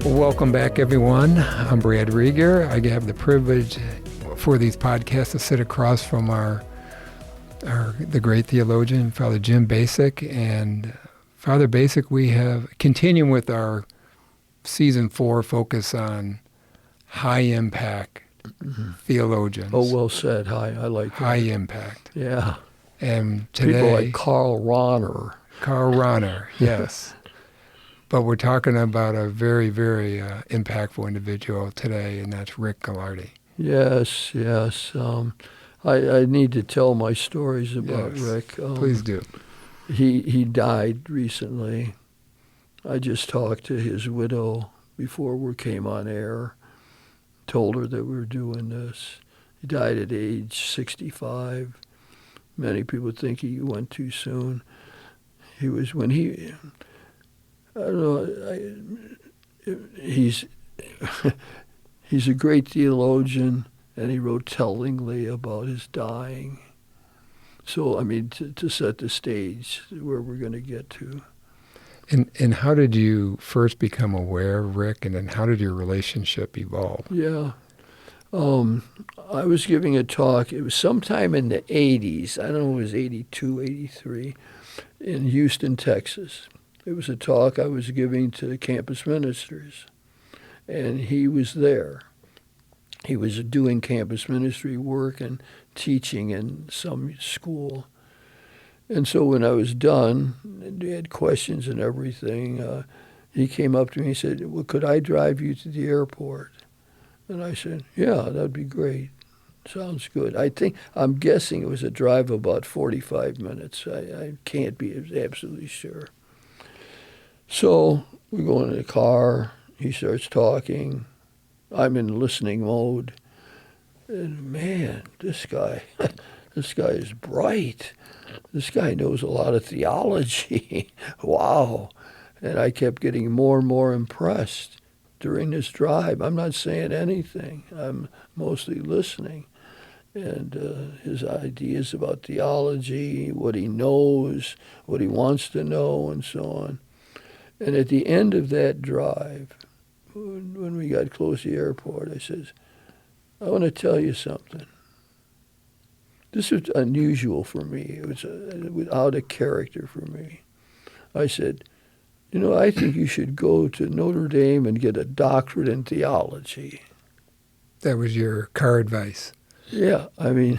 Well, welcome back, everyone. I'm Brad Reiger. I have the privilege for these podcasts to sit across from the great theologian, Father Jim Bacik. And Father Bacik, we have continuing with our season 4 focus on high impact theologians. Oh, well said. I like that. High impact. Yeah. And today, people like Karl Rahner, yes. But we're talking about a very, very impactful individual today, and that's Rick Gaillardetz. Yes. I need to tell my stories about Rick. Please do. He died recently. I just talked to his widow before we came on air, told her that we were doing this. He died at age 65. Many people think he went too soon. I don't know, he's a great theologian, and he wrote tellingly about his dying. So, I mean, to set the stage where we're going to get to. And how did you first become aware of Rick, and then how did your relationship evolve? Yeah. I was giving a talk, it was sometime in the 80s, I don't know, it was 82, 83, in Houston, Texas. It was a talk I was giving to the campus ministers, and he was there. He was doing campus ministry work and teaching in some school. And so when I was done, and he had questions and everything, he came up to me and said, well, could I drive you to the airport? And I said, yeah, that'd be great. Sounds good. I'm guessing it was a drive of about 45 minutes. I can't be absolutely sure. So we go in the car. He starts talking. I'm in listening mode. And man, this guy is bright. This guy knows a lot of theology. Wow. And I kept getting more and more impressed during this drive. I'm not saying anything. I'm mostly listening. And his ideas about theology, what he knows, what he wants to know, and so on. And at the end of that drive, when we got close to the airport, I says, I want to tell you something. This was unusual for me. It was out of character for me. I said, I think you should go to Notre Dame and get a doctorate in theology. That was your car advice. Yeah, I mean,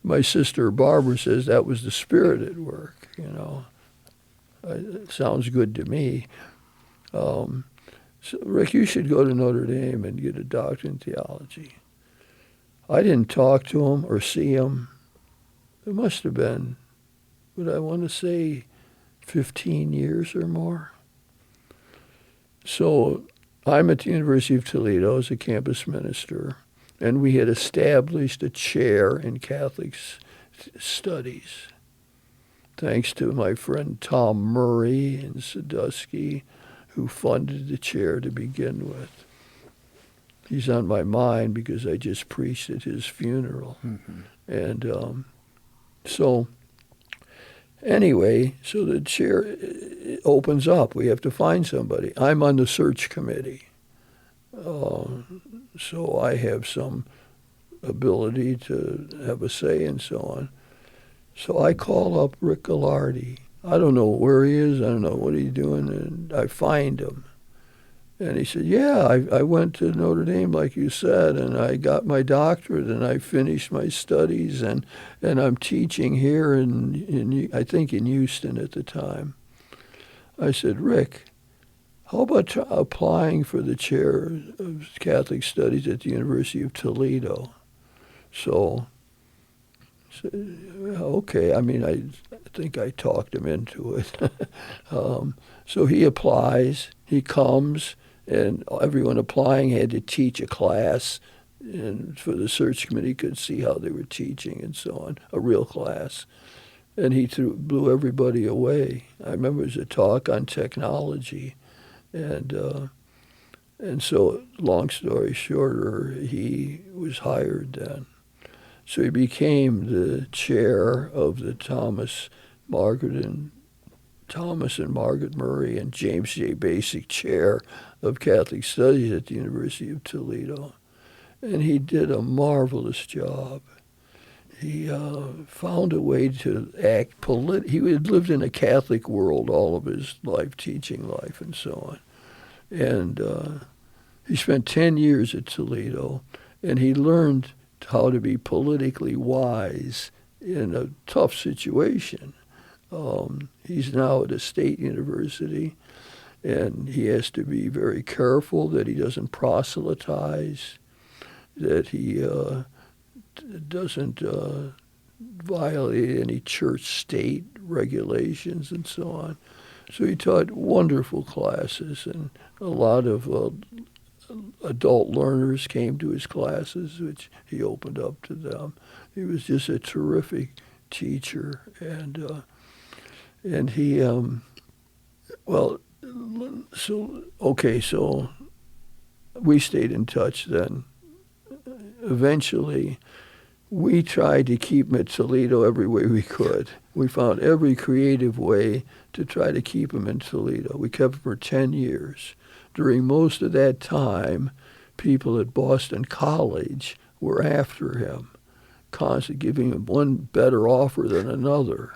my sister Barbara says that was the spirit at work, It sounds good to me. So, Rick, you should go to Notre Dame and get a doctorate in theology. I didn't talk to him or see him. It must have been, would I want to say, 15 years or more. So I'm at the University of Toledo as a campus minister, and we had established a chair in Catholic studies, thanks to my friend Tom Murray in Sandusky, who funded the chair to begin with. He's on my mind because I just preached at his funeral. Mm-hmm. And so the chair opens up. We have to find somebody. I'm on the search committee. So I have some ability to have a say and so on. So I call up Rick Gaillardetz. I don't know where he is. I don't know what he's doing. And I find him. And he said, yeah, I went to Notre Dame, like you said, and I got my doctorate, and I finished my studies, and I'm teaching here I think in Houston at the time. I said, Rick, how about applying for the chair of Catholic Studies at the University of Toledo? So, okay, I mean, I think I talked him into it. So he applies, he comes, and everyone applying had to teach a class, and for the search committee could see how they were teaching and so on, a real class. And he blew everybody away. I remember it was a talk on technology, and so long story shorter, he was hired then. So he became the chair of the Thomas, Margaret, and Thomas and Margaret Murray and James J. Bacik Chair of Catholic Studies at the University of Toledo. And he did a marvelous job. He found a way to act he had lived in a Catholic world all of his life, teaching life and so on. And he spent 10 years at Toledo, and he learned how to be politically wise in a tough situation. He's now at a state university, and he has to be very careful that he doesn't proselytize, that he doesn't violate any church-state regulations and so on. So he taught wonderful classes, and a lot of adult learners came to his classes, which he opened up to them. He was just a terrific teacher, and he, so we stayed in touch then. Eventually, we tried to keep him at Toledo every way we could. We found every creative way to try to keep him in Toledo. We kept him for 10 years. During most of that time, people at Boston College were after him, constantly giving him one better offer than another.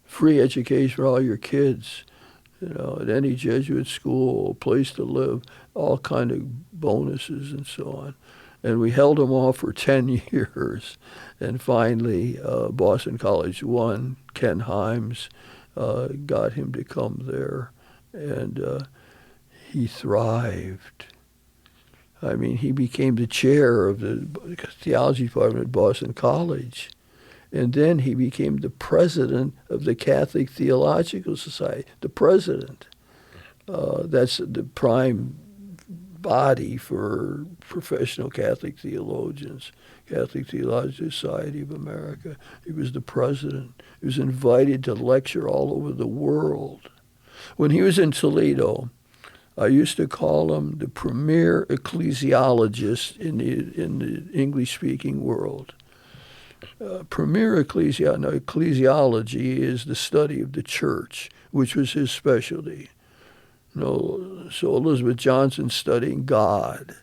Free education for all your kids, at any Jesuit school, a place to live, all kind of bonuses and so on. And we held him off for 10 years. And finally, Boston College won. Ken Himes got him to come there. And he thrived. I mean, he became the chair of the theology department at Boston College. And then he became the president of the Catholic Theological Society, the president. That's the prime body for professional Catholic theologians, Catholic Theological Society of America. He was the president. He was invited to lecture all over the world. When he was in Toledo, I used to call him the premier ecclesiologist in the English-speaking world. Ecclesiology is the study of the church, which was his specialty. So Elizabeth Johnson's studying God.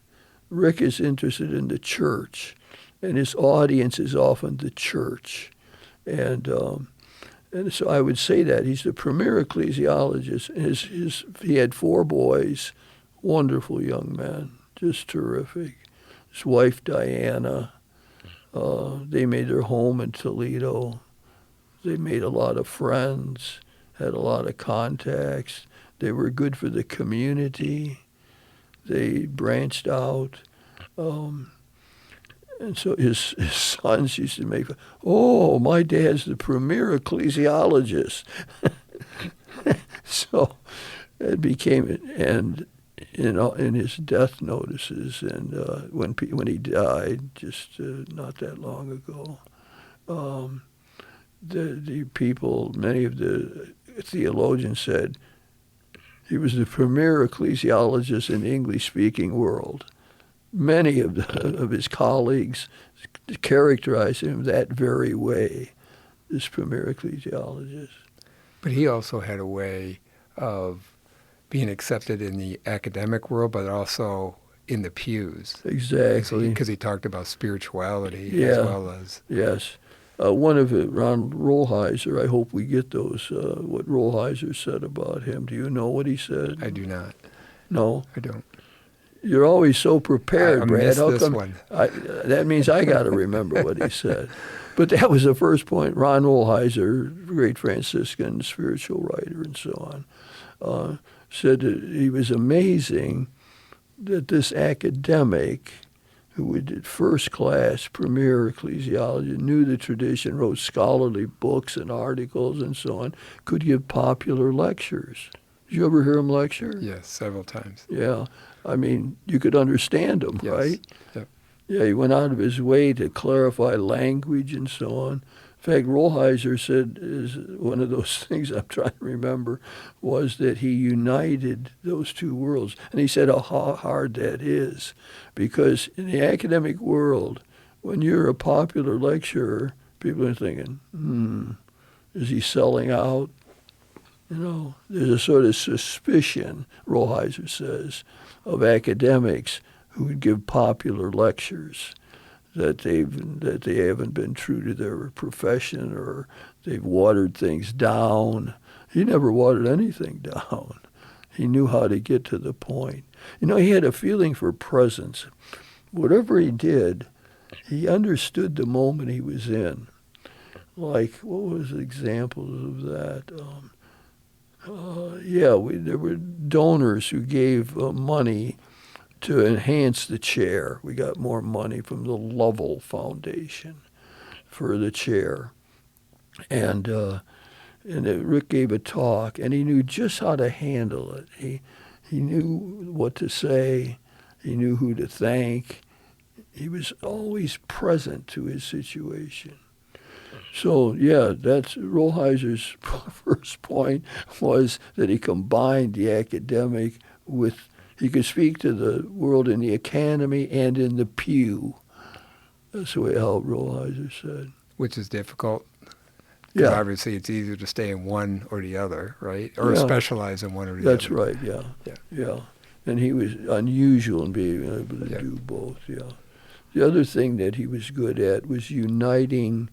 Rick is interested in the church, and his audience is often the church. And so I would say that he's the premier ecclesiologist. He had 4 boys, wonderful young men, just terrific. His wife, Diana, they made their home in Toledo. They made a lot of friends, had a lot of contacts. They were good for the community. They branched out. And so his sons used to make, my dad's the premier ecclesiologist. So it became, and in his death notices, and when he died, just not that long ago, the people, many of the theologians said, he was the premier ecclesiologist in the English-speaking world. Many of his colleagues characterized him that very way, this premier ecclesiologist. But he also had a way of being accepted in the academic world, but also in the pews. Exactly. Because he talked about spirituality as well as... Yes. One of it, Ron Rolheiser, I hope we get those, what Rolheiser said about him. Do you know what he said? I do not. No? I don't. You're always so prepared, Brad. Missed this one. That means I got to remember what he said. But that was the first point. Ron Rolheiser, great Franciscan spiritual writer and so on, said that he was amazing that this academic who did first-class premier ecclesiology, knew the tradition, wrote scholarly books and articles and so on, could give popular lectures. Did you ever hear him lecture? Yes, several times. Yeah. I mean, you could understand him, yes. right? Yep. Yeah, he went out of his way to clarify language and so on. In fact, Rolheiser said, is one of those things I'm trying to remember, was that he united those two worlds. And he said how hard that is, because in the academic world, when you're a popular lecturer, people are thinking, is he selling out? There's a sort of suspicion, Rolheiser says, of academics who would give popular lectures that they haven't been true to their profession, or they've watered things down. He never watered anything down. He knew how to get to the point. He had a feeling for presence. Whatever he did, he understood the moment he was in. Like, what was examples of that? There were donors who gave money to enhance the chair. We got more money from the Lovell Foundation for the chair. And Rick gave a talk, and he knew just how to handle it. He knew what to say. He knew who to thank. He was always present to his situation. So, that's Rolheiser's first point, was that he combined the academic with, he could speak to the world in the academy and in the pew. That's the way Al Rolheiser said. Which is difficult. Yeah. Obviously, it's easier to stay in one or the other, right? Or specialize in one or the other. That's right, yeah. And he was unusual in being able to do both, The other thing that he was good at was uniting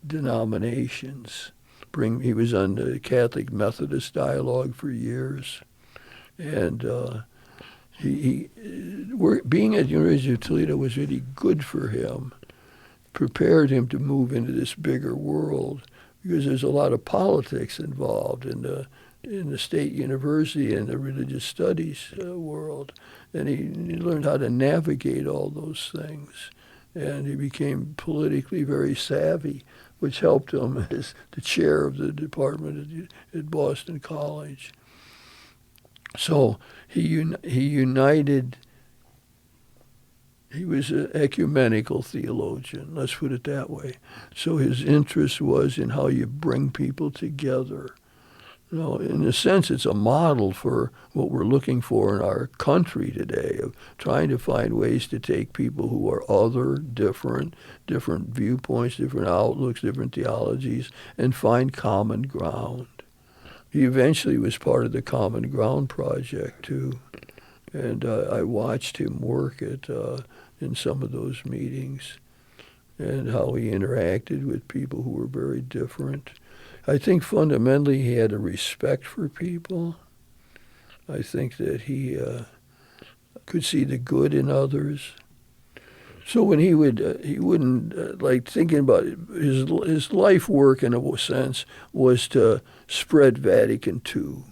denominations. He was on the Catholic Methodist dialogue for years, and being at the University of Toledo was really good for him, prepared him to move into this bigger world, because there's a lot of politics involved in the state university and the religious studies world, and he learned how to navigate all those things, and he became politically very savvy, which helped him as the chair of the department at Boston College. So he united. He was an ecumenical theologian, let's put it that way. So his interest was in how you bring people together. In a sense, it's a model for what we're looking for in our country today, of trying to find ways to take people who are other, different viewpoints, different outlooks, different theologies, and find common ground. He eventually was part of the Common Ground Project, too. And I watched him work in some of those meetings, and how he interacted with people who were very different. I think fundamentally he had a respect for people. I think that he could see the good in others. So when he wouldn't like thinking about it, his life work in a sense was to spread Vatican II.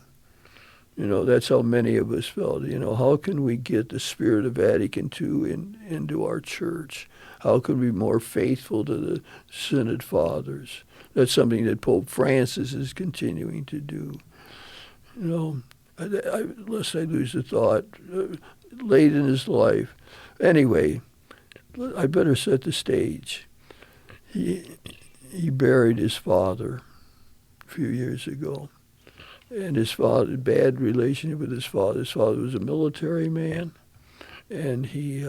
That's how many of us felt. How can we get the spirit of Vatican II into our church? How can we be more faithful to the Synod Fathers? That's something that Pope Francis is continuing to do. Lest I lose the thought, late in his life. Anyway, I better set the stage. He buried his father a few years ago. And his father, bad relationship with his father. His father was a military man, and he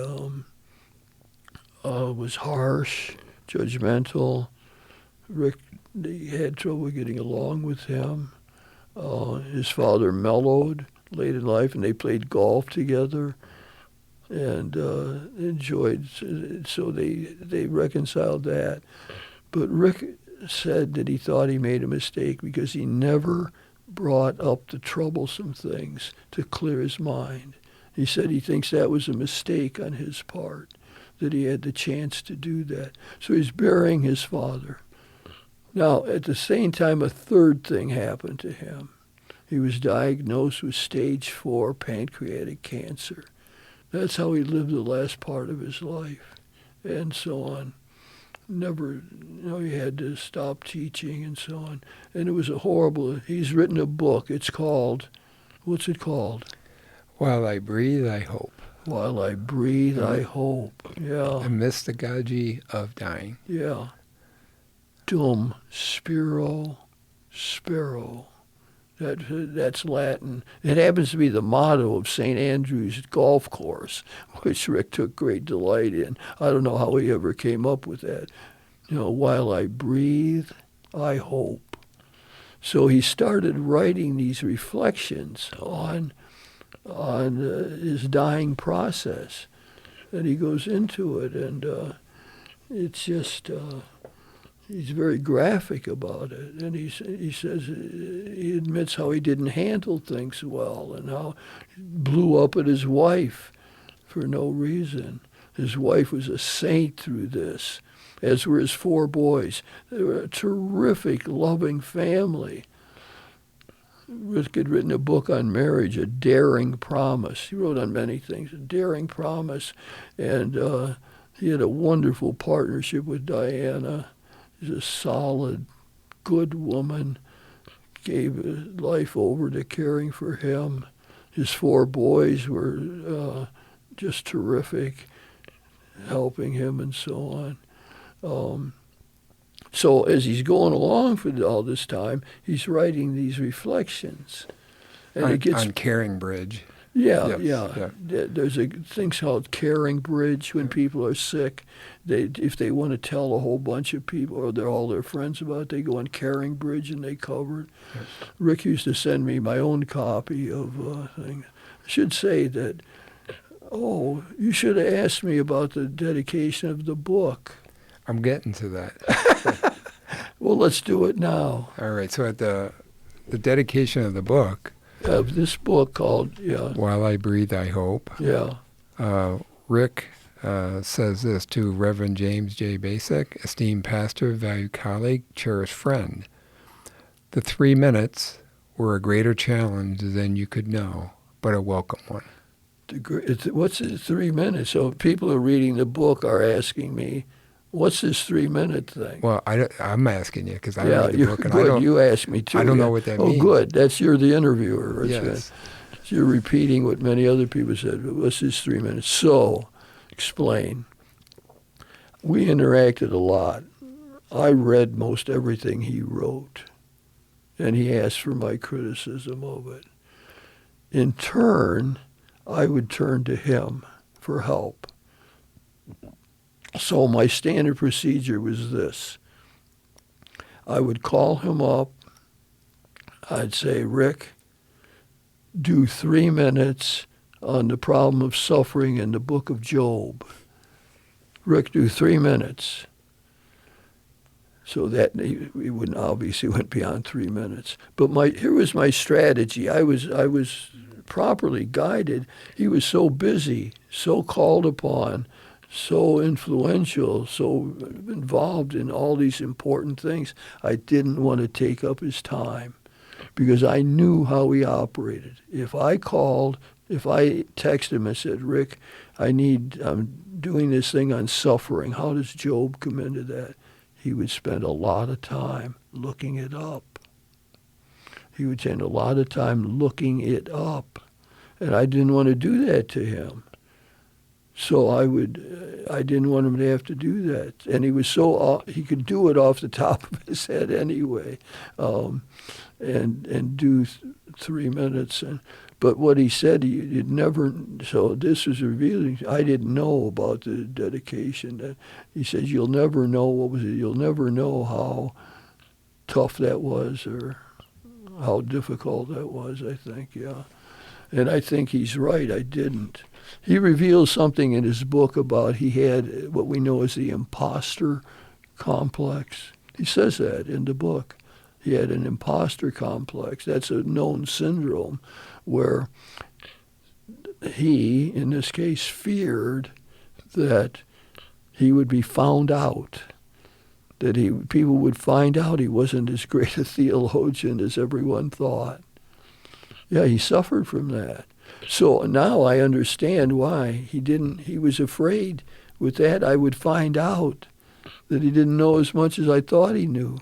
was harsh, judgmental. Rick, he had trouble getting along with him. His father mellowed late in life, and they played golf together and enjoyed. So they reconciled that. But Rick said that he thought he made a mistake because he never brought up the troublesome things to clear his mind. He said he thinks that was a mistake on his part, that he had the chance to do that. So he's burying his father. Now, at the same time, a third thing happened to him. He was diagnosed with stage 4 pancreatic cancer. That's how he lived the last part of his life, and so on. Never, he had to stop teaching and so on. And it was a horrible, he's written a book. It's called, what's it called? While I Breathe, I Hope. While I Breathe, I Hope. Yeah. The mystagogy of dying. Yeah. Dum spiro spero. That's Latin. It happens to be the motto of St. Andrew's golf course, which Rick took great delight in. I don't know how he ever came up with that. While I breathe, I hope. So he started writing these reflections on his dying process, and he goes into it, and it's just he's very graphic about it, and he says he admits how he didn't handle things well, and how he blew up at his wife for no reason. His wife was a saint through this, as were his 4 boys. They were a terrific, loving family. Rick had written a book on marriage, A Daring Promise. He wrote on many things, A Daring Promise. And he had a wonderful partnership with Diana. She's a solid, good woman, gave his life over to caring for him. His 4 boys were just terrific, helping him and so on. So as he's going along for all this time, he's writing these reflections. And on Caring Bridge. Yeah, Yes, yeah. There's a thing called Caring Bridge when people are sick. If they want to tell a whole bunch of people or all their friends about it, they go on Caring Bridge and they cover it. Yes. Rick used to send me my own copy of thing. I should say that, you should have asked me about the dedication of the book. I'm getting to that. Well, let's do it now. All right. So at the dedication of the book, Of this book called, While I Breathe, I Hope, Rick says this to Reverend James J. Bacik, esteemed pastor, valued colleague, cherished friend. The 3 minutes were a greater challenge than you could know, but a welcome one. What's it, 3 minutes? So people who are reading the book are asking me, what's this 3-minute thing? Well, I'm asking you because I read the book and good. I don't. You asked me too. I don't know what that means. Oh, good. You're the interviewer. Yes. So you're repeating what many other people said. What's this 3 minutes? So, explain. We interacted a lot. I read most everything he wrote, and he asked for my criticism of it. In turn, I would turn to him for help. So my standard procedure was this. I would call him up. I'd say, Rick, do 3 minutes on the problem of suffering in the book of Job. Rick, do 3 minutes. So that he wouldn't beyond 3 minutes. But here was my strategy. I was properly guided. He was so busy, so called upon, so influential, so involved in all these important things. I didn't want to take up his time because I knew how he operated. If I texted him and said, Rick, I'm doing this thing on suffering. How does Job come into that? He would spend a lot of time looking it up. And I didn't want to do that to him. So I didn't want him to have to do that. And he was he could do it off the top of his head anyway, and do 3 minutes. But what he said, he'd never, so this was revealing, I didn't know about the dedication. He said, you'll never know, you'll never know how tough that was or how difficult that was, I think, yeah. And I think he's right, I didn't. He reveals something in his book about he had what we know as the imposter complex. He says that in the book. He had an imposter complex. That's a known syndrome where he, in this case, feared that he would be found out, that people would find out he wasn't as great a theologian as everyone thought. Yeah, he suffered from that. So now I understand why he was afraid with that I would find out that he didn't know as much as I thought he knew.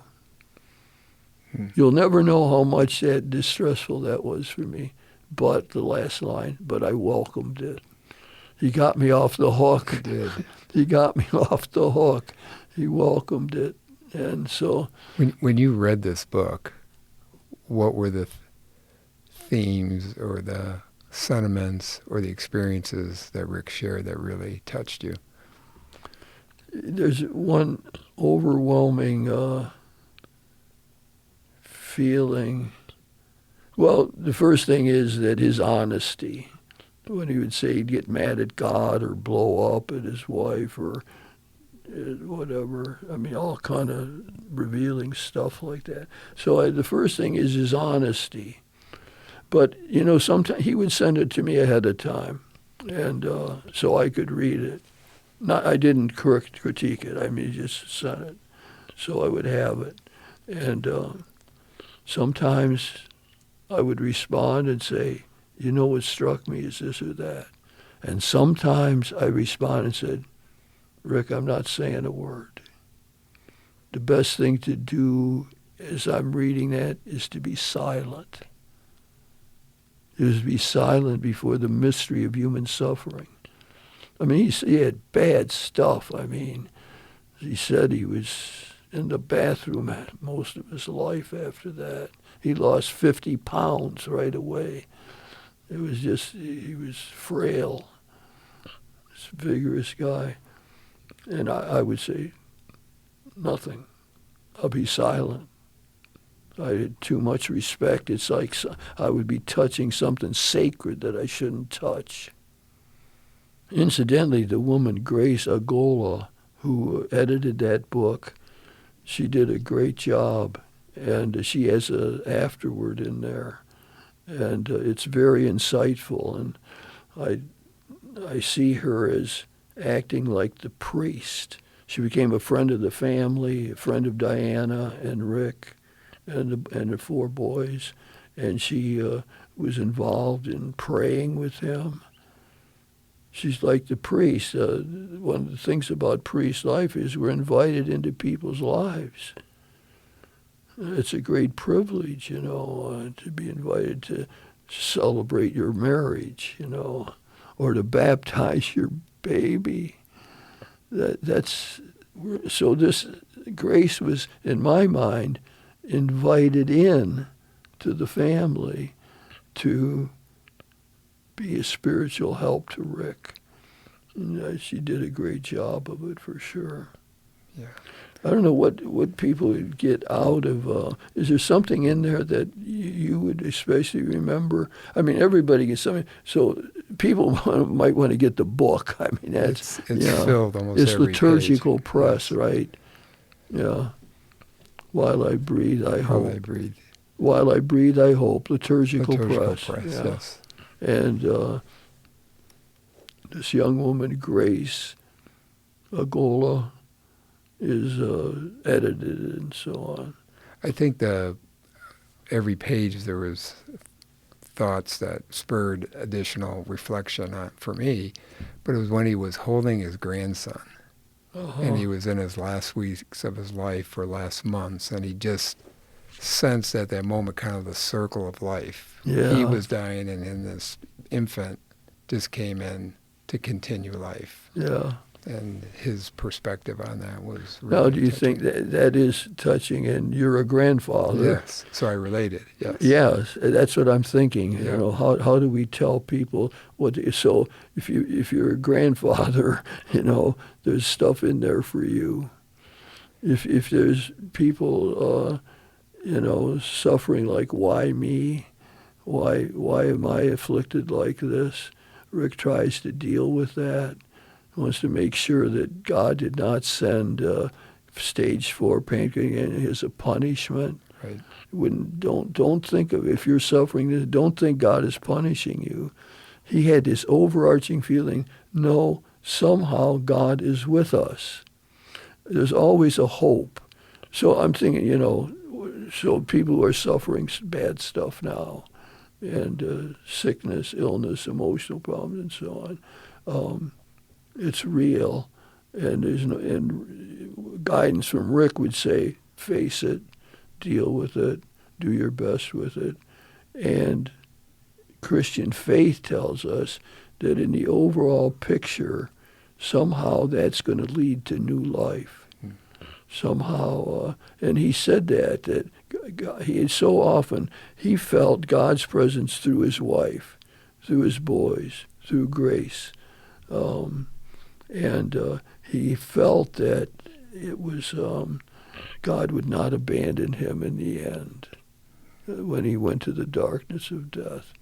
You'll never know how much distressful that was for me. But the last line, but I welcomed it. He got me off the hook. He did. He got me off the hook. He welcomed it. And so... When you read this book, what were the themes or the sentiments or the experiences that Rick shared that really touched you? There's one overwhelming feeling. Well, the first thing is that his honesty. When he would say he'd get mad at God or blow up at his wife or whatever. I mean, all kind of revealing stuff like that. So the first thing is his honesty. But, sometimes he would send it to me ahead of time, and so I could read it. I didn't critique it. I mean, he just sent it, so I would have it. And sometimes I would respond and say, what struck me is this or that. And sometimes I respond and said, Rick, I'm not saying a word. The best thing to do as I'm reading that is to be silent. Is to be silent before the mystery of human suffering. I mean, he had bad stuff. I mean, he said he was in the bathroom most of his life after that. He lost 50 pounds right away. It was just, he was frail, this vigorous guy. And I would say, nothing. I'll be silent. I had too much respect. It's like I would be touching something sacred that I shouldn't touch. Incidentally, the woman Grace Agola, who edited that book, she did a great job, and she has an afterword in there, and it's very insightful, and I see her as acting like the priest. She became a friend of the family, a friend of Diana and Rick and the 4 boys, and she was involved in praying with him. She's like the priest. One of the things about priest life is we're invited into people's lives. It's a great privilege, to be invited to celebrate your marriage, or to baptize your baby. So this Grace was, in my mind, invited in to the family to be a spiritual help to Rick. And she did a great job of it for sure. Yeah. I don't know what people would get out of. Is there something in there that you would especially remember? I mean, everybody gets something. So people might want to get the book. I mean, that's it's filled almost it's every liturgical page. press, Yes. right? Yeah. While I breathe, I hope. While I breathe. While I breathe, I hope. Liturgical press. Yeah. Yes. And this young woman, Grace Agola, is edited and so on. I think every page there was thoughts that spurred additional reflection for me, but it was when he was holding his grandson, and he was in his last weeks of his life or last months, and he just sensed at that moment kind of the circle of life. Yeah. He was dying, and then this infant just came in to continue life. Yeah. And his perspective on that was really Now, do you touching. think that is touching? And you're a grandfather. Yes. So I related. Yes. Yes, that's what I'm thinking. Yeah. How do we tell people what? So if you're a grandfather, there's stuff in there for you. If there's people, suffering like, why me? Why am I afflicted like this? Rick tries to deal with that. Wants to make sure that God did not send stage 4 pancreatic as a punishment. Right. Don't think of, if you're suffering this, don't think God is punishing you. He had this overarching feeling, no, somehow God is with us. There's always a hope. So I'm thinking, so people who are suffering bad stuff now, and sickness, illness, emotional problems, and so on. It's real, and and guidance from Rick would say, face it, deal with it, do your best with it. And Christian faith tells us that in the overall picture, somehow that's going to lead to new life. Somehow, and he said that God, he felt God's presence through his wife, through his boys, through Grace. And he felt that it was God would not abandon him in the end. when he went to the darkness of death.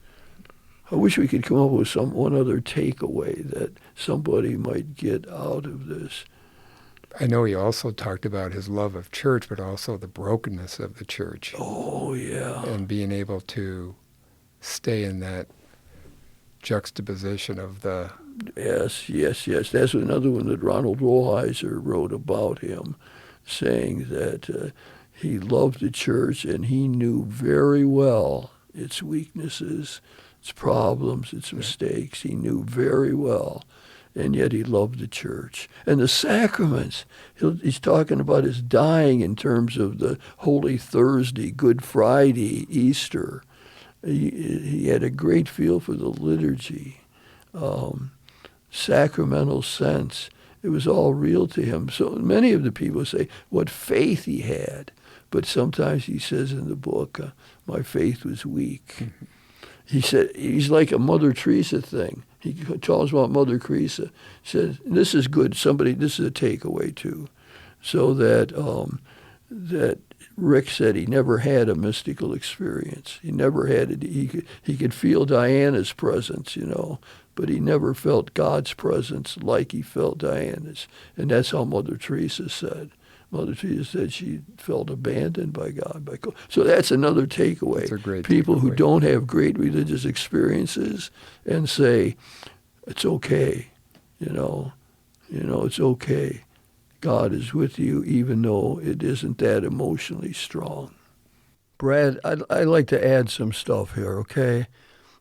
I wish we could come up with one other takeaway that somebody might get out of this. I know he also talked about his love of church, but also the brokenness of the church. Oh, yeah. And being able to stay in that juxtaposition of the... Yes. That's another one that Ronald Rollheiser wrote about him, saying that he loved the church and he knew very well its weaknesses, its problems, its mistakes. He knew very well, and yet he loved the church. And the sacraments, he's talking about his dying in terms of the Holy Thursday, Good Friday, Easter. He had a great feel for the liturgy, sacramental sense. It was all real to him. So many of the people say what faith he had, but sometimes he says in the book, my faith was weak. Mm-hmm. He said, he's like a Mother Teresa thing. He talks about Mother Teresa. He said, this is good. This is a takeaway too. So that that Rick said he never had a mystical experience. He never had it. He could feel Diana's presence, but he never felt God's presence like he felt Diana's. And that's how Mother Teresa said. Mother Teresa said she felt abandoned by God. So that's another takeaway. That's a great People takeaway. Who don't have great religious experiences and say, it's okay, it's okay. God is with you even though it isn't that emotionally strong. Brad, I'd like to add some stuff here, okay?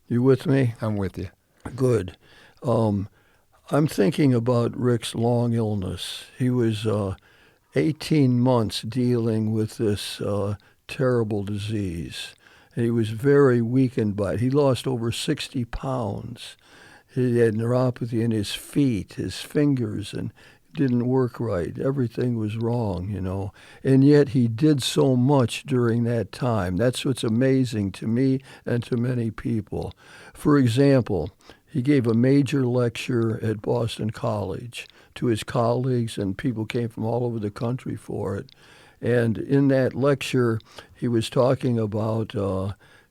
You with me? I'm with you. Good. I'm thinking about Rick's long illness. He was 18 months dealing with this terrible disease. He was very weakened by it. He lost over 60 pounds. He had neuropathy in his feet, his fingers, and didn't work right. Everything was wrong, And yet he did so much during that time. That's what's amazing to me and to many people. For example, he gave a major lecture at Boston College to his colleagues, and people came from all over the country for it. And in that lecture, he was talking about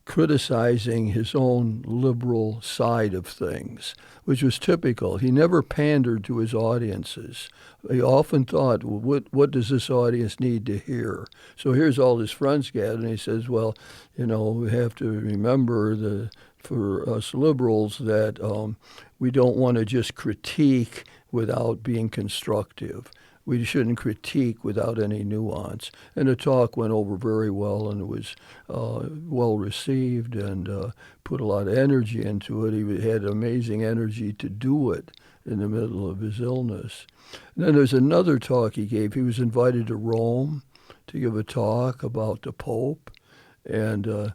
criticizing his own liberal side of things, which was typical. He never pandered to his audiences. He often thought, well, what does this audience need to hear? So here's all his friends gathered, and he says, well, we have to remember for us liberals that we don't want to just critique without being constructive. We shouldn't critique without any nuance. And the talk went over very well, and it was well received, and put a lot of energy into it. He had amazing energy to do it in the middle of his illness. And then there's another talk he gave. He was invited to Rome to give a talk about the Pope, and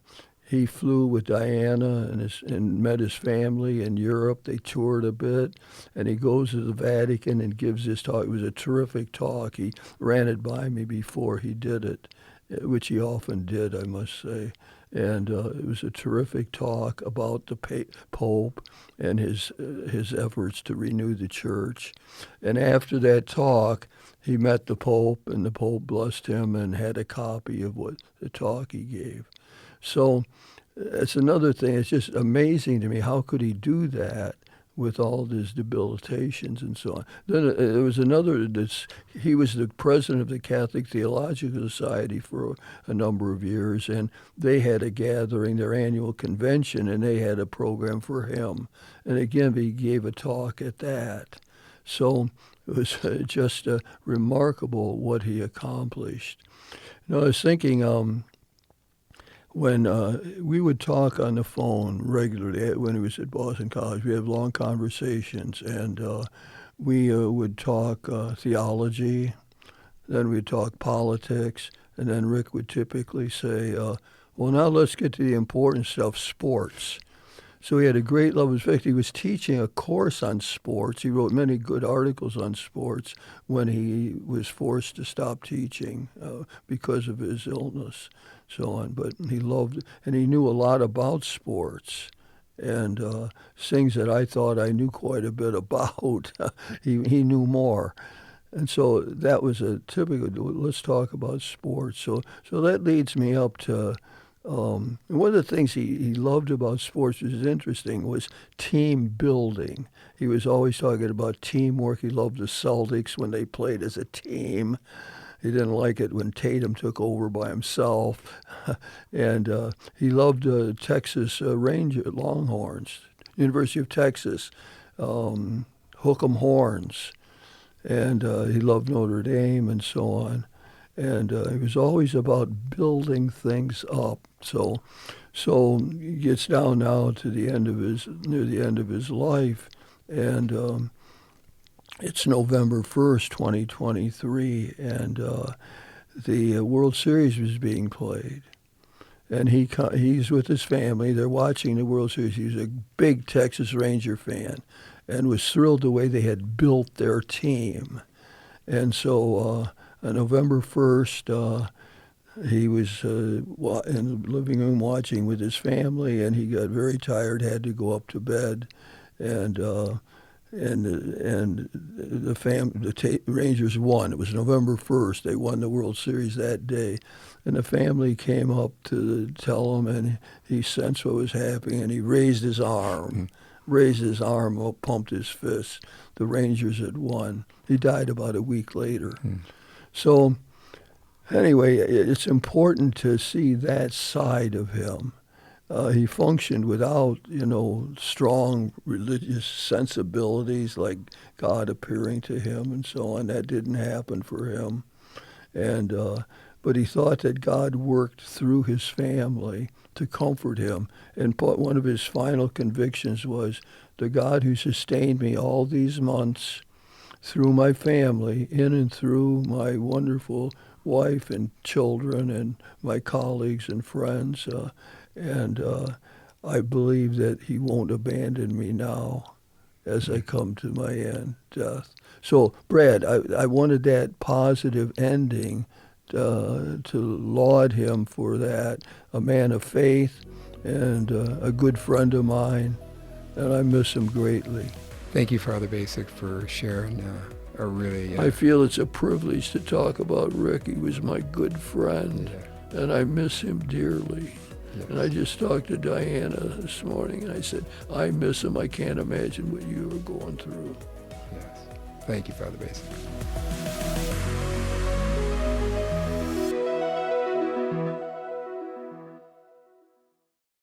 he flew with Diana and met his family in Europe. They toured a bit, and he goes to the Vatican and gives this talk. It was a terrific talk. He ran it by me before he did it, which he often did, I must say. And it was a terrific talk about the Pope and his efforts to renew the church. And after that talk, he met the Pope, and the Pope blessed him and had a copy of the talk he gave. So that's another thing. It's just amazing to me. How could he do that with all his debilitations and so on? Then there was another. He was the president of the Catholic Theological Society for a number of years, and they had a gathering, their annual convention, and they had a program for him. And again, he gave a talk at that. So it was just remarkable what he accomplished. I was thinking. When we would talk on the phone regularly when he was at Boston College, we had long conversations, and we would talk theology, then we'd talk politics, and then Rick would typically say, well, now let's get to the important stuff, sports. So he had a great love. In fact, he was teaching a course on sports. He wrote many good articles on sports when he was forced to stop teaching because of his illness. So on, but he loved, and he knew a lot about sports, and things that I thought I knew quite a bit about. he knew more, and so that was a typical. Let's talk about sports. So that leads me up to And one of the things he loved about sports, which is interesting, was team building. He was always talking about teamwork. He loved the Celtics when they played as a team. He didn't like it when Tatum took over by himself. And he loved Texas Ranger Longhorns, University of Texas, Hook'em Horns. And he loved Notre Dame and so on. And he was always about building things up. So he gets down now to near the end of his life, and it's November 1st, 2023, and the World Series was being played. And he's with his family. They're watching the World Series. He's a big Texas Ranger fan and was thrilled the way they had built their team. And so on November 1st, he was in the living room watching with his family, and he got very tired, had to go up to bed, and the Rangers won. It was November 1st. They won the World Series that day, and the family came up to tell him, and he sensed what was happening, and he raised his arm. Up, pumped his fist. The Rangers had won. He died about a week later. So anyway, it's important to see that side of him. He functioned without, strong religious sensibilities like God appearing to him and so on. That didn't happen for him. But he thought that God worked through his family to comfort him. And one of his final convictions was, the God who sustained me all these months through my family, in and through my wonderful wife and children and my colleagues and friends, and I believe that he won't abandon me now as I come to my end, death. So, Brad, I wanted that positive ending to laud him for that, a man of faith and a good friend of mine, and I miss him greatly. Thank you, Father Bacik, for sharing a really... I feel it's a privilege to talk about Rick. He was my good friend, and I miss him dearly. Yes. And I just talked to Diana this morning, and I said, I miss him. I can't imagine what you are going through. Yes. Thank you, Father Bacik.